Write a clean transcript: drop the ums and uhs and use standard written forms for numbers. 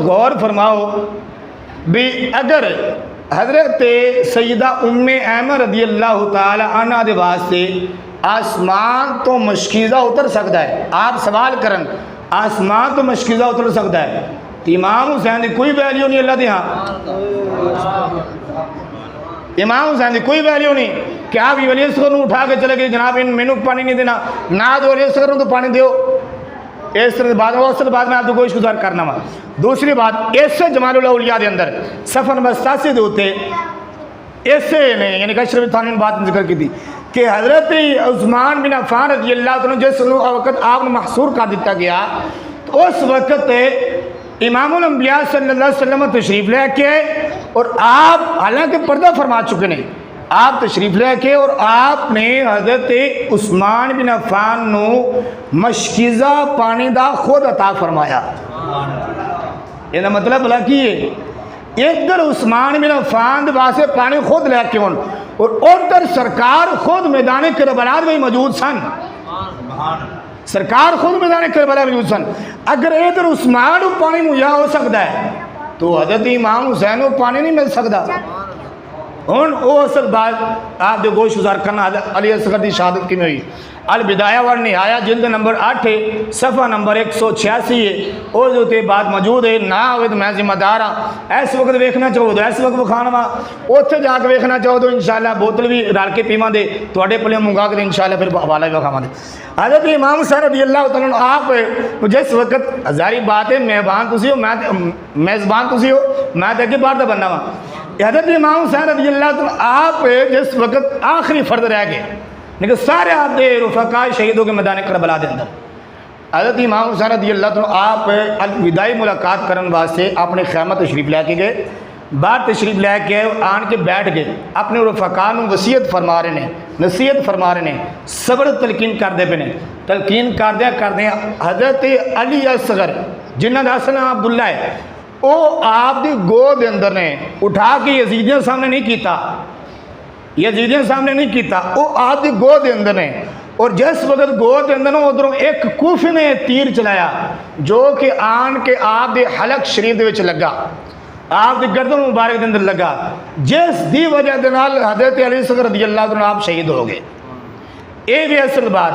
غور فرماؤ بھی اگر حضرت سیدہ ام ایمن رضی اللہ تعالی عنہ دے واسطے آسمان تو مشکیزہ اتر سکتا ہے، آپ سوال کرن آسمان تو مشکیزہ اتر سکتا ہے تو امام حسین دی کوئی ویلیو نہیں اللہ دے ہاں، امام حسین دی کوئی ویلیو نہیں کہ آپ یہ ولی اصغر نو اٹھا کے چلے گئے جناب ان مینوں پانی نہیں دینا نہ دو ولی اصغر نو تو پانی دیو، اس طرح بعد اس بعد میں آپ کو گوش گزار کرنا وا۔ دوسری بات اس جمال الاولیاء دے اندر صفحہ نمبر 87 دے ہوتے ایسے نے یعنی کہ اشرف تھانی نے بات ذکر کی تھی کہ حضرت عثمان بن عفان رضی اللہ عنہ جس وقت آپ نے محصور کر دیتا گیا تو اس وقت امام الانبیاء صلی اللہ علیہ وسلم تشریف لے کے اور آپ حالانکہ پردہ فرما چکے ہیں، آپ تشریف لے کے اور آپ نے حضرت عثمان بن عفان نو مشکیزہ پانی دا خود عطا فرمایا۔ یہ مطلب بلا کی ہے ادھر عثمان بن عفان دے واسطے پانی خود لے کے ہون اور ادھر سرکار خود میدان کربلا میں موجود سن، سرکار خود میدان کربلا میں موجود سن۔ اگر ادھر عثمان کو پانی مہیا ہو سکتا ہے تو حضرت امام حسین کو پانی نہیں مل سکتا۔ ہن او اصل بات آپ دے گوش گزار کرنا علی اصغر دی شہادت کی میں ہوئی۔ البدایہ والنہایہ جلد نمبر 8 ہے صفحہ نمبر 186 ہے، اور جو تے بات موجود ہے نہ ہوئے تو میں ذمہ دار ہاں، ایس وقت ویکھنا چاہو تو ایس وقت بکھانا وا، اوتھے جا کے ویکھنا چاہو تو انشاءاللہ بوتل بھی رل کے پیواں دے تواڈے پلے منگا کے انشاءاللہ پھر حوالہ بھی بکھاواں دے۔ حضرت امام حسین رضی اللہ تعالیٰ عنہ آپ جس وقت ظاہری بات ہے مہمان تسی ہو میزبان تسی ہو میں تے اگے باہر دا بندہ ہاں، حضرت امام حسین رضی اللہ تعالیٰ آپ جس وقت آخری فرد رہ گئے لیکن سارے آپ دے رفقاء شہیدوں کے میدان کربلا دے اندر حضرت امام حسین رضی اللہ تعالیٰ آپ الوداعی ملاقات کرن واسطے اپنے خیمہ تشریف لے کے گئے، باہر تشریف لے کے آن کے بیٹھ گئے، اپنے رفقاء نوں وصیت فرما رہے ہیں، نصیحت فرما رہے ہیں، صبر تلقین کر دے پے، تلقین کردے حضرت علی اصغر جنہ دا اصل نام عبداللہ ہے او آپ دی گود اندر نے اٹھا کے یزیدیاں سامنے نہیں کیتا، یزیدیاں سامنے نہیں کیتا، او آپ دی گود اندر نے اور جس وقت گود اندر ادھروں ایک کوفی نے تیر چلایا جو کہ آن کے آپ دے حلق شریف دے وچ لگا، آپ دی گردن مبارک دے اندر لگا، جس دی وجہ دے نال حضرت علی اصغر رضی اللہ عنہ آپ شہید ہو گئے۔ اے بھی اصل بات